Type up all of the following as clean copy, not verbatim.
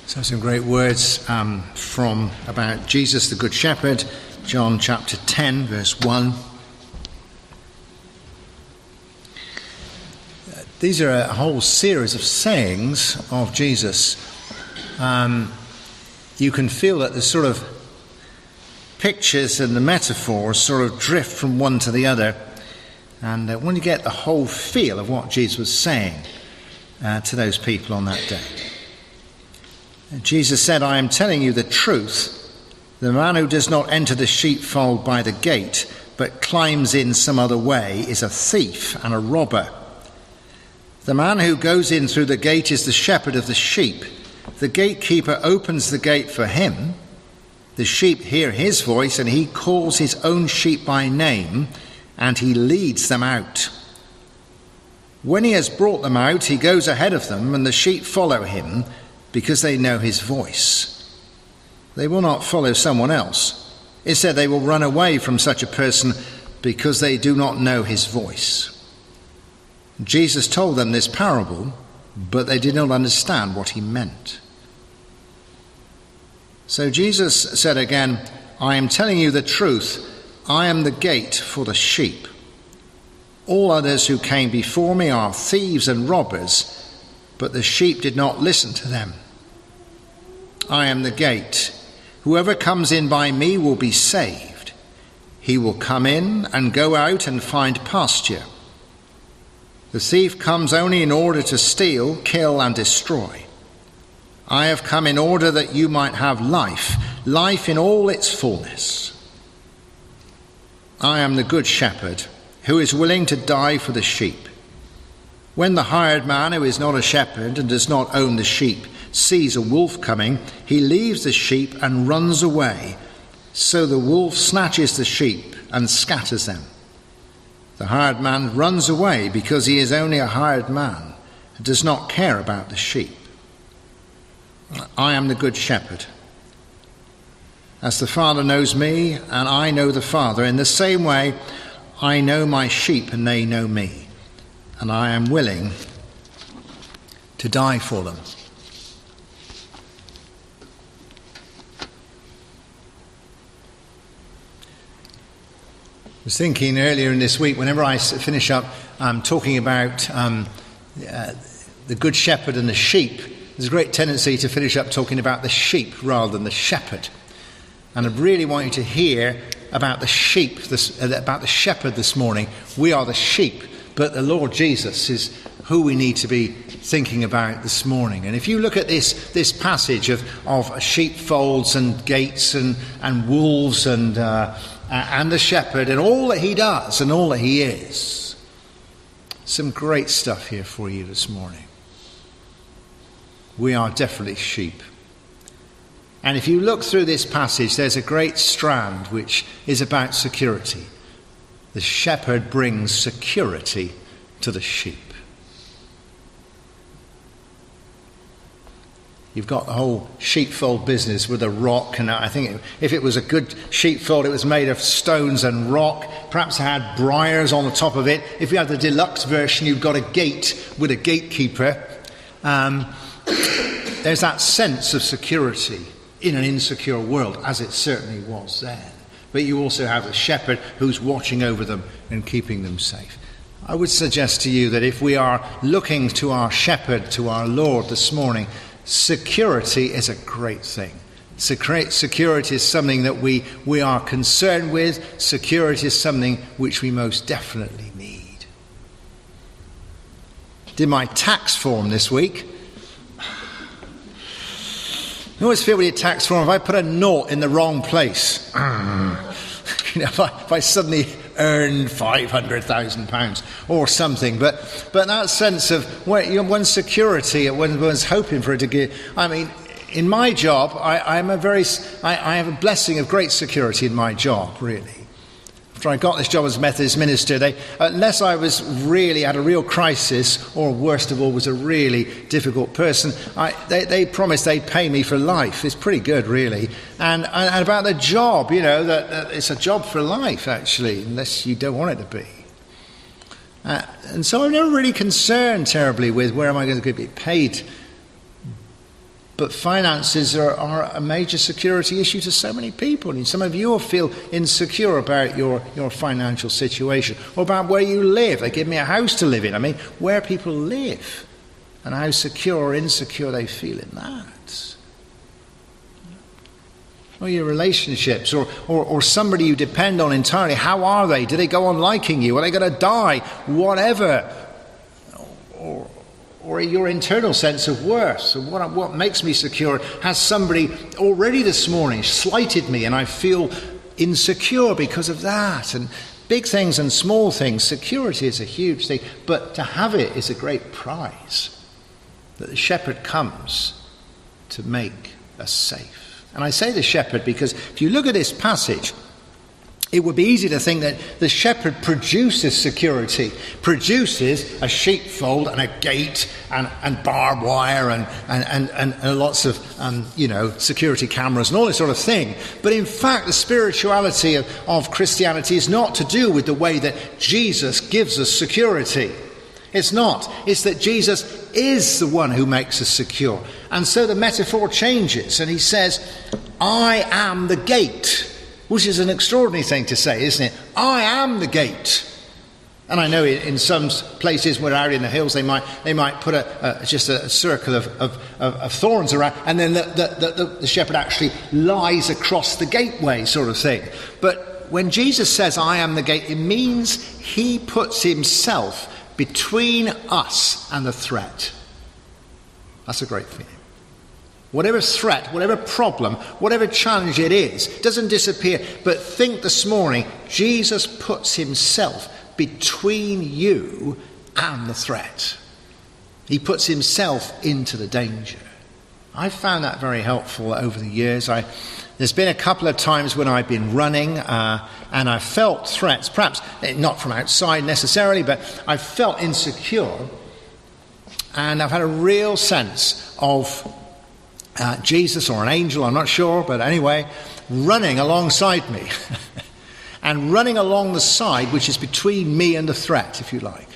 So some great words from about Jesus the Good Shepherd, John chapter 10, verse 1. These are a whole series of sayings of Jesus. You can feel that the sort of pictures and the metaphors sort of drift from one to the other. And when you get the whole feel of what Jesus was saying to those people on that day. Jesus said, I am telling you the truth. The man who does not enter the sheepfold by the gate, but climbs in some other way, is a thief and a robber. The man who goes in through the gate is the shepherd of the sheep. The gatekeeper opens the gate for him. The sheep hear his voice, and he calls his own sheep by name, and he leads them out. When he has brought them out, he goes ahead of them, and the sheep follow him, because they know his voice. They will not follow someone else. Instead, they will run away from such a person because they do not know his voice. Jesus told them this parable, but they did not understand what he meant. So Jesus said again, I am telling you the truth. I am the gate for the sheep. All others who came before me are thieves and robbers, but the sheep did not listen to them. I am the gate. Whoever comes in by me will be saved. He will come in and go out and find pasture. The thief comes only in order to steal, kill, and destroy. I have come in order that you might have life, life in all its fullness. I am the good shepherd, who is willing to die for the sheep. When the hired man, who is not a shepherd and does not own the sheep, sees a wolf coming, he leaves the sheep and runs away. So the wolf snatches the sheep and scatters them. The hired man runs away because he is only a hired man and does not care about the sheep. I am the good shepherd. As the Father knows me and I know the Father, in the same way I know my sheep and they know me, and I am willing to die for them. I was thinking earlier in this week, whenever I finish up talking about the good shepherd and the sheep, there's a great tendency to finish up talking about the sheep rather than the shepherd. And I really want you to hear about the sheep, about the shepherd this morning. We are the sheep, but the Lord Jesus is who we need to be thinking about this morning. And if you look at this passage of sheepfolds and gates and wolves and the shepherd and all that he does and all that he is, some great stuff here for you this morning. We are definitely sheep. And if you look through this passage, there's a great strand which is about security. The shepherd brings security to the sheep. You've got the whole sheepfold business with a rock, and I think if it was a good sheepfold, it was made of stones and rock. Perhaps it had briars on the top of it. If you had the deluxe version, you've got a gate with a gatekeeper. There's that sense of security in an insecure world, as it certainly was then. But you also have the shepherd who's watching over them and keeping them safe. I would suggest to you that if we are looking to our shepherd, to our Lord this morning, security is a great thing. Security is something that we are concerned with. Security is something which we most definitely need. Did my tax form this week. I always feel with your tax form, if I put a naught in the wrong place, if I suddenly earned £500,000 or something, but that sense of one's security, one's hoping for it to give. I mean, in my job, I have a blessing of great security in my job, really. After I got this job as Methodist minister, unless I was really had a real crisis, or worst of all, was a really difficult person, they promised they'd pay me for life. It's pretty good, really. And about the job, that it's a job for life, actually, unless you don't want it to be. And so I'm never really concerned terribly with where am I going to be paid. But finances are a major security issue to so many people. And some of you will feel insecure about your financial situation or about where you live. They give me a house to live in. I mean, where people live and how secure or insecure they feel in that. Or your relationships or somebody you depend on entirely. How are they? Do they go on liking you? Are they going to die? Whatever. Or your internal sense of worth. So what makes me secure? Has somebody already this morning slighted me and I feel insecure because of that? And big things and small things, security is a huge thing. But to have it is a great prize. That the shepherd comes to make us safe. And I say the shepherd because if you look at this passage, it would be easy to think that the shepherd produces security, produces a sheepfold and a gate and barbed wire and lots of security cameras and all this sort of thing. But in fact, the spirituality of Christianity is not to do with the way that Jesus gives us security. It's not. It's that Jesus is the one who makes us secure. And so the metaphor changes and he says, I am the gate. Which is an extraordinary thing to say, isn't it? I am the gate. And I know in some places where out in the hills they might put just a circle of thorns around, and then the shepherd actually lies across the gateway sort of thing. But when Jesus says, I am the gate, it means he puts himself between us and the threat. That's a great feeling. Whatever threat, whatever problem, whatever challenge it is, doesn't disappear. But think this morning, Jesus puts himself between you and the threat. He puts himself into the danger. I've found that very helpful over the years. There's been a couple of times when I've been running and I felt threats, perhaps not from outside necessarily, but I felt insecure. And I've had a real sense of Jesus or an angel, I'm not sure, but anyway, running alongside me. And running along the side which is between me and the threat, if you like.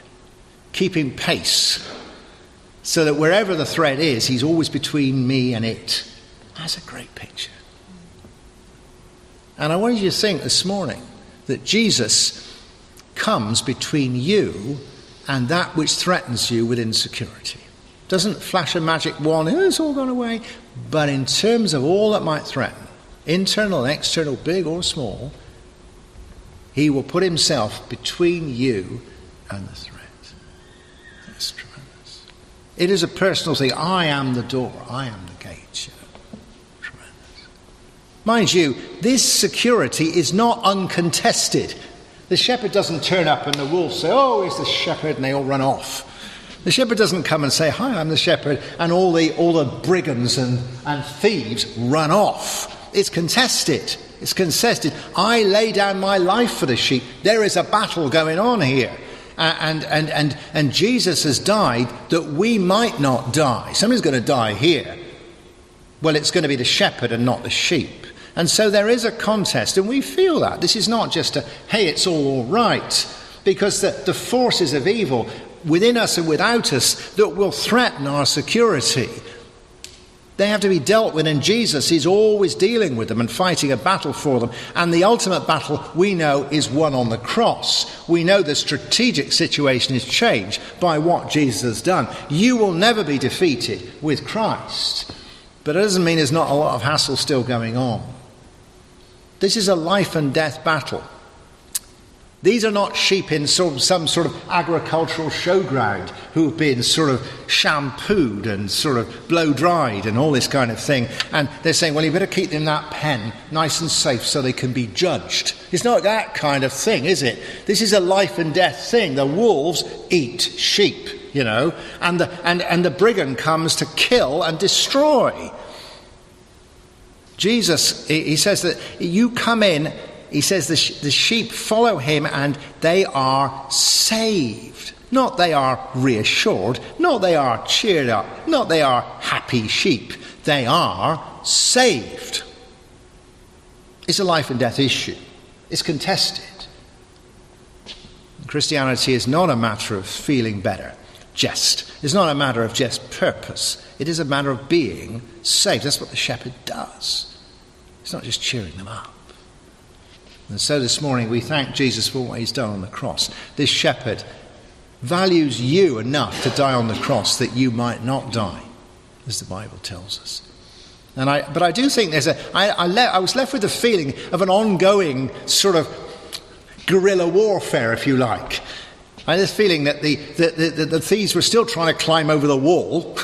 Keeping pace. So that wherever the threat is, he's always between me and it. That's a great picture. And I want you to think this morning that Jesus comes between you and that which threatens you with insecurity. Doesn't flash a magic wand, it's all gone away. But in terms of all that might threaten, internal and external, big or small, he will put himself between you and the threat. That's tremendous. It is a personal thing. I am the door. I am the gate. Tremendous. Mind you, this security is not uncontested. The shepherd doesn't turn up and the wolves say, oh, here's the shepherd, and they all run off. The shepherd doesn't come and say, hi, I'm the shepherd, and all the brigands and thieves run off. It's contested. It's contested. I lay down my life for the sheep. There is a battle going on here. And Jesus has died that we might not die. Somebody's going to die here. Well, it's going to be the shepherd and not the sheep. And so there is a contest, and we feel that. This is not just hey, it's all right. Because the forces of evil within us and without us that will threaten our security, they have to be dealt with, and Jesus is always dealing with them and fighting a battle for them. And the ultimate battle, we know, is won on the cross. We know the strategic situation is changed by what Jesus has done. You will never be defeated with Christ. But it doesn't mean there's not a lot of hassle still going on. This is a life and death battle. These are not sheep in some sort of agricultural showground who've been sort of shampooed and sort of blow-dried and all this kind of thing. And they're saying, well, you better keep them in that pen nice and safe so they can be judged. It's not that kind of thing, is it? This is a life and death thing. The wolves eat sheep, and the brigand comes to kill and destroy. Jesus, he says that you come in. He says the sheep follow him and they are saved. Not they are reassured. Not they are cheered up. Not they are happy sheep. They are saved. It's a life and death issue. It's contested. Christianity is not a matter of feeling better, jest. It's not a matter of just purpose. It is a matter of being saved. That's what the shepherd does. It's not just cheering them up. And so this morning we thank Jesus for what he's done on the cross. This shepherd values you enough to die on the cross that you might not die, as the Bible tells us. But I do think I was left with the feeling of an ongoing sort of guerrilla warfare, if you like. I had this feeling that the thieves were still trying to climb over the wall,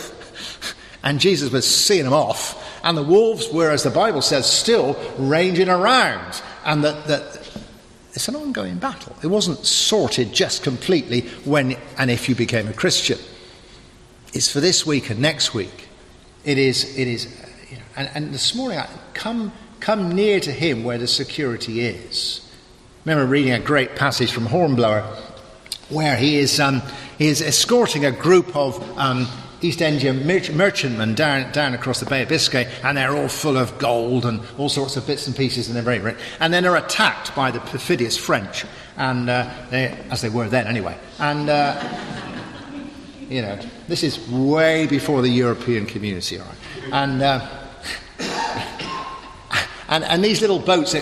and Jesus was seeing them off, and the wolves were, as the Bible says, still ranging around, and that it's an ongoing battle. It wasn't sorted just completely when and if you became a Christian. It's for this week and next week. It is. You know, and this morning, come near to him where the security is. I remember reading a great passage from Hornblower where he is escorting a group of East Indian merchantmen down across the Bay of Biscay, and they're all full of gold and all sorts of bits and pieces, and they're very rich. And then they're attacked by the perfidious French, and as they were then anyway. And you know, this is way before the European community, all right? And these little boats,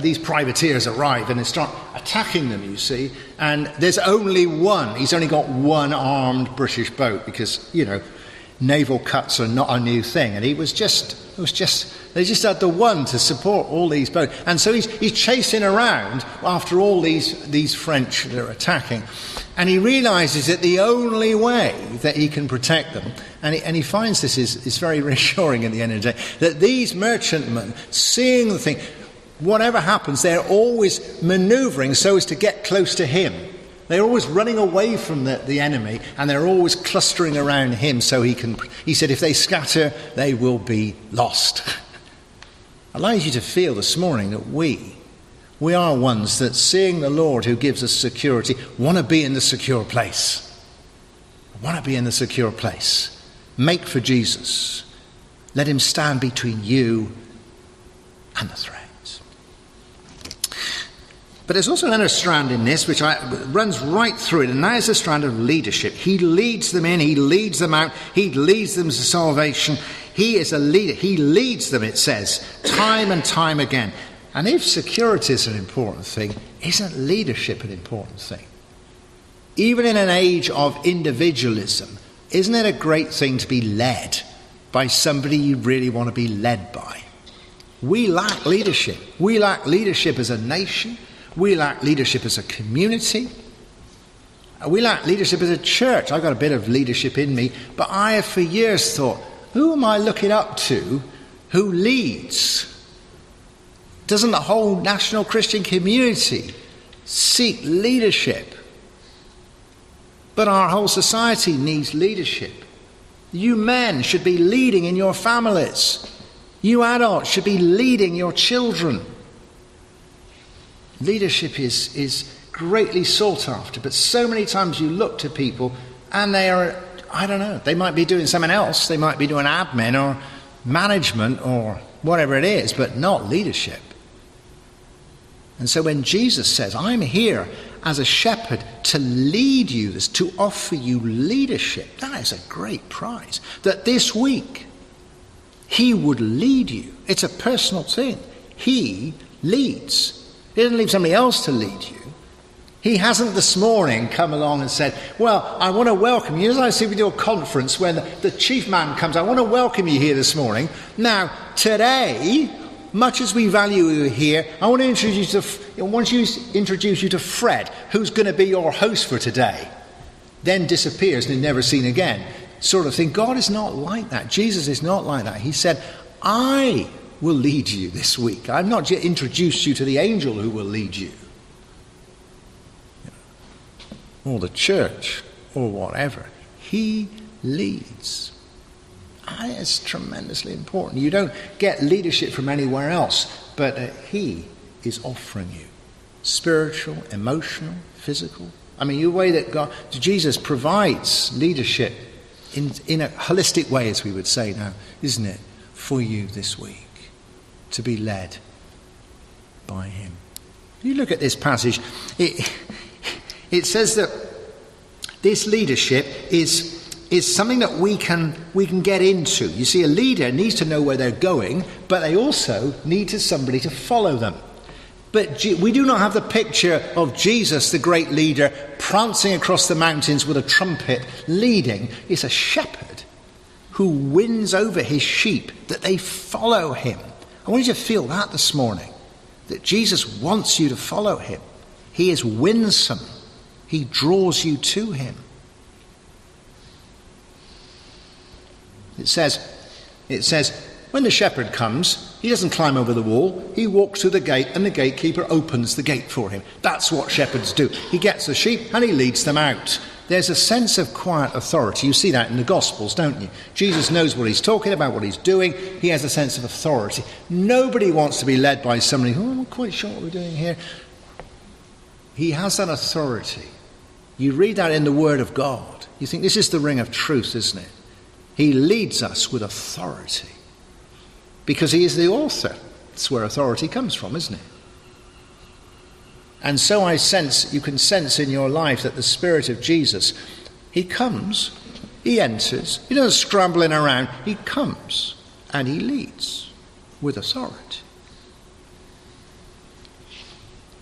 these privateers arrive and they start attacking them, you see. And there's only one. He's only got one armed British boat because, you know, naval cuts are not a new thing. And they just had the one to support all these boats. And so he's chasing around after all these French that are attacking. And he realizes that the only way that he can protect them, and he finds this is very reassuring at the end of the day, that these merchantmen, seeing the thing, whatever happens, they're always maneuvering so as to get close to him. They're always running away from the enemy, and they're always clustering around him so he said, if they scatter, they will be lost. Allows you to feel this morning that we are ones that, seeing the Lord who gives us security, want to be in the secure place. Want to be in the secure place. Make for Jesus. Let him stand between you and the threats. But there's also another strand in this which runs right through it, and that is the strand of leadership. He leads them in, he leads them out, he leads them to salvation. He is a leader. He leads them, it says, time and time again. And if security is an important thing, isn't leadership an important thing? Even in an age of individualism, isn't it a great thing to be led by somebody you really want to be led by? We lack leadership. We lack leadership as a nation. We lack leadership as a community. We lack leadership as a church. I've got a bit of leadership in me, but I have for years thought, who am I looking up to who leads? Doesn't the whole national Christian community seek leadership? But our whole society needs leadership. You men should be leading in your families. You adults should be leading your children. Leadership is greatly sought after, but so many times you look to people and they are, I don't know, they might be doing something else. They might be doing admin or management or whatever it is, but not leadership. And so when Jesus says, I'm here as a shepherd to lead you, to offer you leadership, that is a great prize. That this week, he would lead you. It's a personal thing. He leads. He doesn't leave somebody else to lead you. He hasn't this morning come along and said, well, I want to welcome you. As I see we do a conference when the chief man comes, I want to welcome you here this morning. Now, today, much as we value you here, I want to introduce you to Fred, who's going to be your host for today. Then disappears and is never seen again. Sort of thing. God is not like that. Jesus is not like that. He said, I will lead you this week. I've not yet introduced you to the angel who will lead you. Or the church, or whatever. He leads. It's tremendously important. You don't get leadership from anywhere else, but he is offering you spiritual, emotional, physical. I mean, the way that Jesus provides leadership in a holistic way, as we would say now, isn't it, for you this week, to be led by him. You look at this passage, it says that this leadership is is something that we can get into. You see, a leader needs to know where they're going, but they also need somebody to follow them. But we do not have the picture of Jesus, the great leader, prancing across the mountains with a trumpet, leading. It's a shepherd who wins over his sheep, that they follow him. I want you to feel that this morning, that Jesus wants you to follow him. He is winsome. He draws you to him. It says, when the shepherd comes, he doesn't climb over the wall. He walks through the gate and the gatekeeper opens the gate for him. That's what shepherds do. He gets the sheep and he leads them out. There's a sense of quiet authority. You see that in the Gospels, don't you? Jesus knows what he's talking about, what he's doing. He has a sense of authority. Nobody wants to be led by somebody, I'm not quite sure what we're doing here. He has that authority. You read that in the Word of God. You think this is the ring of truth, isn't it? He leads us with authority. Because he is the author. That's where authority comes from, isn't it? And so you can sense in your life that the Spirit of Jesus, he comes, he enters, he doesn't scrambling around, he comes and he leads with authority.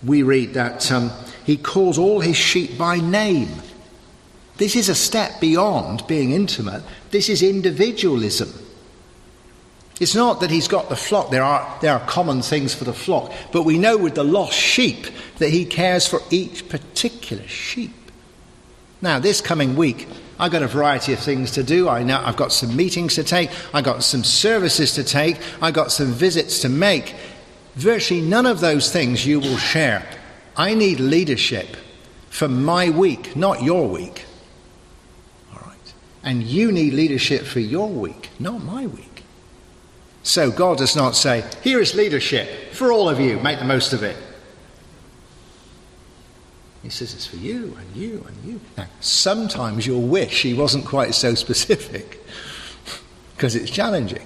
We read that he calls all his sheep by name. This is a step beyond being intimate. This is individualism. It's not that he's got the flock. There are common things for the flock. But we know with the lost sheep that he cares for each particular sheep. Now, this coming week, I've got a variety of things to do. I know I've got some meetings to take. I've got some services to take. I've got some visits to make. Virtually none of those things you will share. I need leadership for my week, not your week. All right. And you need leadership for your week, not my week. So God does not say, here is leadership for all of you, make the most of it. He says it's for you and you and you. Now, sometimes you'll wish he wasn't quite so specific because it's challenging.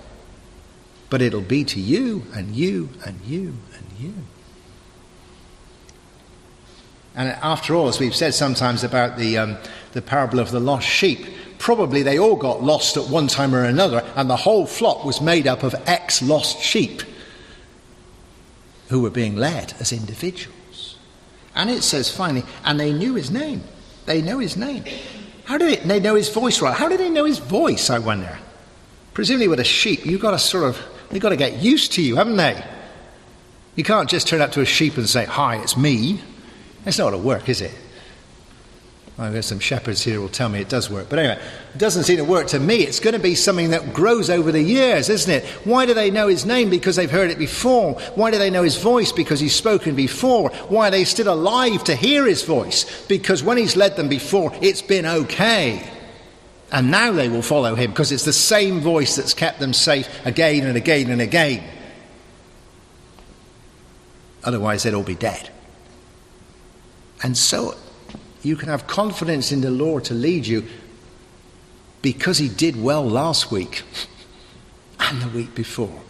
But it'll be to you and you and you and you. And after all, as we've said sometimes about the parable of the lost sheep, probably they all got lost at one time or another, and the whole flock was made up of ex-lost sheep who were being led as individuals. And it says finally, and they knew his name. They know his name. How did they know his voice? Right? How did they know his voice, I wonder? Presumably with a sheep, they've got to get used to you, haven't they? You can't just turn up to a sheep and say, hi, it's me. That's not going to work, is it? Well, there's some shepherds here who will tell me it does work. But anyway, it doesn't seem to work to me. It's going to be something that grows over the years, isn't it? Why do they know his name? Because they've heard it before. Why do they know his voice? Because he's spoken before. Why are they still alive to hear his voice? Because when he's led them before, it's been okay. And now they will follow him because it's the same voice that's kept them safe again and again and again. Otherwise, they'd all be dead. And so you can have confidence in the Lord to lead you because he did well last week and the week before.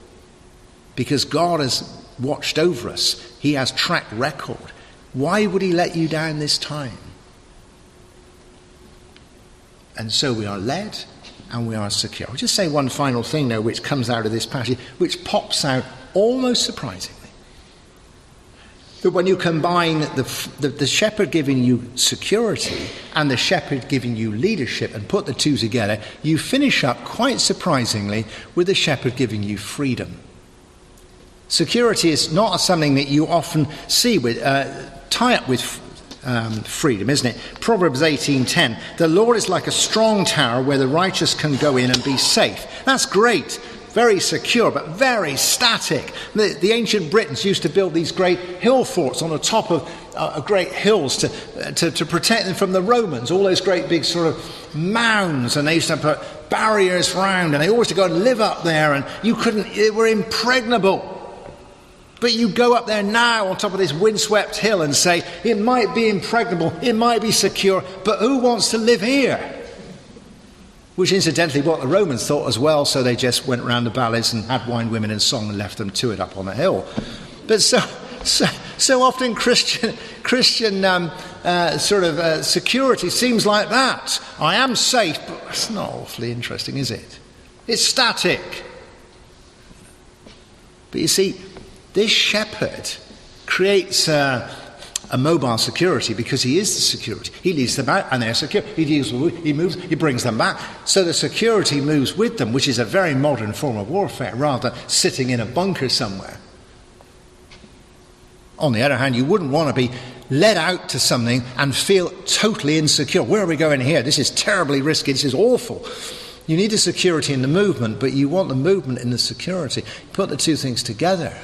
Because God has watched over us. He has track record. Why would he let you down this time? And so we are led and we are secure. I'll just say one final thing though, which comes out of this passage, which pops out almost surprisingly. That when you combine the shepherd giving you security and the shepherd giving you leadership and put the two together, you finish up quite surprisingly with the shepherd giving you freedom. Security is not something that you often see with tie up with freedom, isn't it? Proverbs 18:10. The Lord is like a strong tower where the righteous can go in and be safe. That's great. Very secure, but very static. The ancient Britons used to build these great hill forts on the top of great hills to protect them from the Romans. All those great big sort of mounds, and they used to put barriers round, and they always had to go and live up there, and they were impregnable. But you go up there now on top of this windswept hill and say, it might be impregnable, it might be secure, but who wants to live here? Which incidentally what the Romans thought as well, so they just went round the valleys and had wine, women and song and left them to it up on the hill. But so So often Christian security seems like that. I am safe, but it's not awfully interesting, is it? It's static. But you see, this shepherd creates a mobile security because he is the security. He leads them out and they're secure. He moves, he brings them back. So the security moves with them, which is a very modern form of warfare, rather than sitting in a bunker somewhere. On the other hand, you wouldn't want to be led out to something and feel totally insecure. Where are we going here? This is terribly risky. This is awful. You need the security in the movement, but you want the movement in the security. Put the two things together.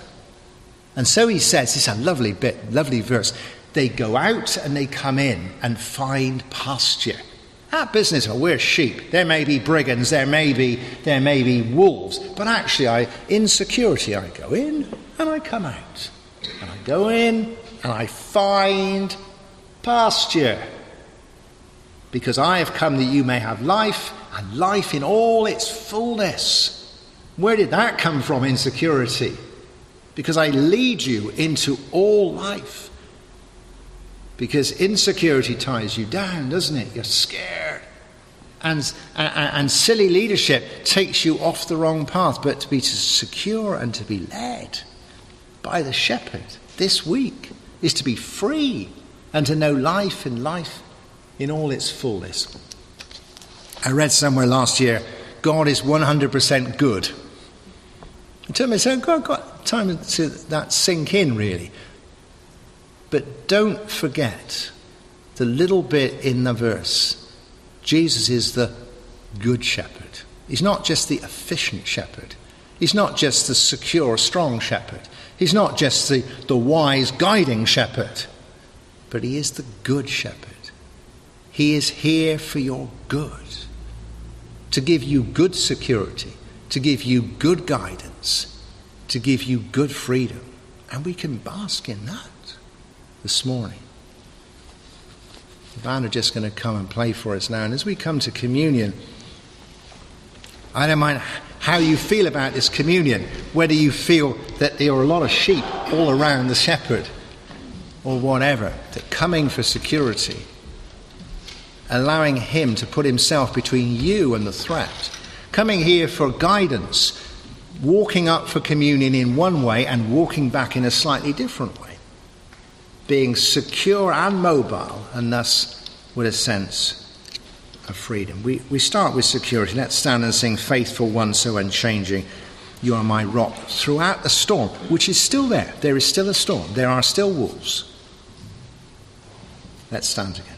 And so he says, it's a lovely bit, lovely verse. They go out and they come in and find pasture. That business, we're sheep. There may be brigands, there may be wolves. But actually, in security, I go in and I come out. And I go in and I find pasture. Because I have come that you may have life, and life in all its fullness. Where did that come from, insecurity? Because I lead you into all life. Because insecurity ties you down, doesn't it? You're scared. And silly leadership takes you off the wrong path. But to be secure and to be led by the shepherd this week is to be free and to know life and life in all its fullness. I read somewhere last year, God is 100% good. It took me time to that sink in, really. But don't forget the little bit in the verse. Jesus is the good shepherd. He's not just the efficient shepherd. He's not just the secure, strong shepherd. He's not just the wise, guiding shepherd. But he is the good shepherd. He is here for your good. To give you good security, to give you good guidance, to give you good freedom. And we can bask in that this morning. The band are just going to come and play for us now. And as we come to communion, I don't mind how you feel about this communion, whether you feel that there are a lot of sheep all around the shepherd or whatever, that coming for security, allowing him to put himself between you and the threat, coming here for guidance, walking up for communion in one way and walking back in a slightly different way, being secure and mobile, and thus with a sense of freedom. We start with security. Let's stand and sing Faithful One, So Unchanging, You Are My Rock, throughout the storm, which is still there. There is still a storm. There are still wolves. Let's stand together.